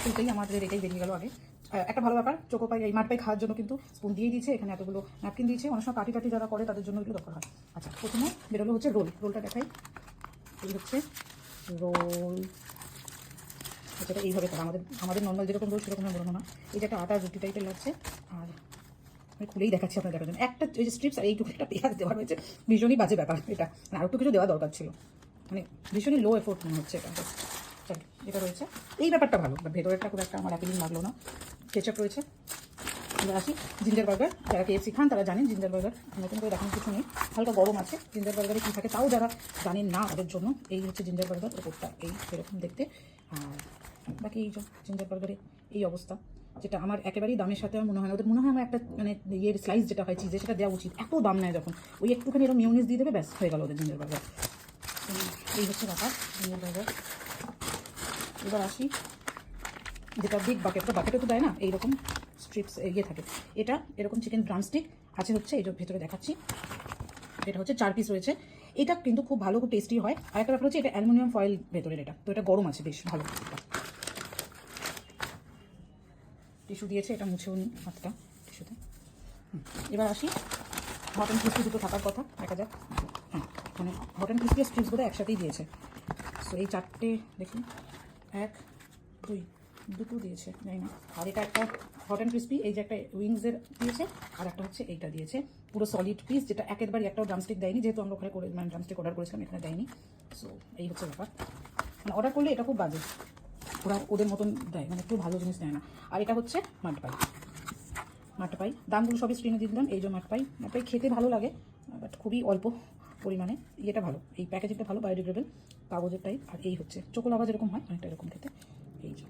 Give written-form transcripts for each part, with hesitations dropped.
শুরুতেই আমাদের এটাই বেরিয়ে গেল আগে। একটা ভালো ব্যাপার, চোকো পাই এই মাঠ পাই খাওয়ার জন্য কিন্তু স্পুন দিয়ে দিয়েছে, এখানে এতগুলো ন্যাপকিন দিয়েছে। অনেক সময় পার্টি টাটি যারা করে তাদের জন্য এগুলো দরকার হয়। আচ্ছা, প্রথমে বেরোলো হচ্ছে রোলটা দেখাই। এই হচ্ছে রোল, যেটা এইভাবে করা, আমাদের নর্মাল যেরকম রোল সেরকম বেরোনো না। এই যে একটা আটার রুটি টাইপের লাগছে। আর আমি খুলেই দেখাচ্ছি আপনার দেখার জন্য। একটা ওই যে স্ট্রিপস আর এইটুকু একটা পেঁয়াজ দেওয়া হয়েছে, ভীষণই বাজে ব্যাপার এটা। আর একটু কিছু দেওয়া দরকার ছিল, মানে ভীষণই লো এফোর্ট মনে হচ্ছে এটা। চল, এটা রয়েছে, এই ব্যাপারটা ভালো, বাট ভেতরেরটা খুব একটা আমার অ্যাপিলিং লাগলো না। কেচাপ রয়েছে। আমরা আসি জিঞ্জার বার্গার। যারা KFC খান তারা জানেন জিঞ্জার বার্গার নতুন করে দেখানোর কিছু নেই, হালকা গরম আছে। জিঞ্জার বার্গারে কী থাকে তাও যারা জানেন না তাদের জন্য এই হচ্ছে জিঞ্জার বার্গার। ওপরটা এই এরকম দেখতে, আর বাকি এই যে জিঞ্জার বার্গারে এই অবস্থা, যেটা আমার একেবারেই দামের সাথে আমার মনে হয় না। ওদের মনে হয় আমার একটা মানে ইয়ের স্লাইস যেটা হয় চিজে, সেটা দেওয়া উচিত। এত দাম নেয় যখন, ওই একটুখানি এরকম মিউনিস দিয়ে দেবে, ব্যাস হয়ে গেল ওদের জিঞ্জার বার্গার। এই হচ্ছে ব্যাপার জিঞ্জার বার্গার। এবার আসি যেটা বিগ বাকেটে তো দেয় না, এইরকম স্ট্রিপস ইয়ে থাকে। এটা এরকম চিকেন ড্রামস্টিক আছে হচ্ছে, এই যে ভেতরে দেখাচ্ছি। এটা হচ্ছে 4 পিস রয়েছে। এটা কিন্তু খুব ভালো, খুব টেস্টি হয়। আর একটা ব্যাপার হচ্ছে এটা অ্যালুমিনিয়াম ফয়েল ভেতরের, এটা তো এটা গরম আছে, বেশ ভালো। টিস্যু দিয়েছে, এটা মুছেও নিই হাতটা টিস্যুতে। এবার আসি হট অ্যান্ড ক্রিস্পি দুটো থাকার কথা, দেখা যাক। হ্যাঁ, মানে হট অ্যান্ড ক্রিস্পি আর স্ট্রিপস বোধহয় একসাথেই দিয়েছে। সো এই 4টে দেখি, 1 2 দুটো দিয়েছে, জানি না। আর এটা একটা হট অ্যান্ড ক্রিস্পি, এই যে একটা উইংসের দিয়েছে, আর একটা হচ্ছে এইটা দিয়েছে পুরো সলিড পিস, যেটা একেবারে একটাও ড্রামস্টিক দেয়নি, যেহেতু আমরা ওখানে করে মানে ড্রামস্টিক অর্ডার করেছিলাম, এখানে দেয়নি। সো এই হচ্ছে ব্যাপার, মানে অর্ডার করলে এটা খুব বাজে, ওরা ওদের মতন দেয়, মানে একটু ভালো জিনিস দেয় না। আর এটা হচ্ছে মাঠ পাই, দামগুলো সবই স্ক্রিনে দিয়ে দিলাম। এই যে মাঠ পাই খেতে ভালো লাগে, বাট খুবই অল্প পরিমাণে। ইয়েটা ভালো, এই প্যাকেজিংটা ভালো, বায়োডিগ্রেডেবল কাগজের টাইপ। আর এই হচ্ছে চোকোলাভা যেরকম হয় অনেকটা এরকম খেতে। এই যে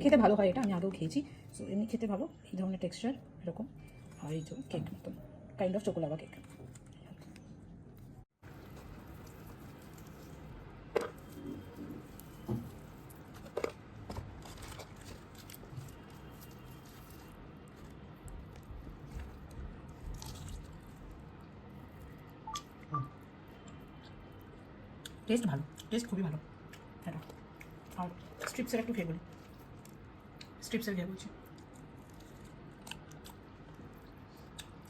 খেতে ভালো হয়, এটা আমি আগেও খেয়েছি। সো এমনি খেতে ভালো, এই ধরনের টেক্সচার এরকম। আর এই যে কেক মতন, কাইন্ড অফ চোকোলাভা কেক। টেস্ট ভালো, টেস্ট খুবই ভালো এটা। আর স্ট্রিপসের একটু খেয়ে বলি, স্ট্রিপসের খেয়ে বলছি।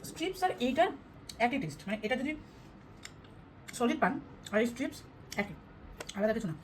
স্ট্রিপস আর এইটার একই টেস্ট, মানে এটা যদি সলিড পান আর এই স্ট্রিপস একই, আলাদা কিছু না।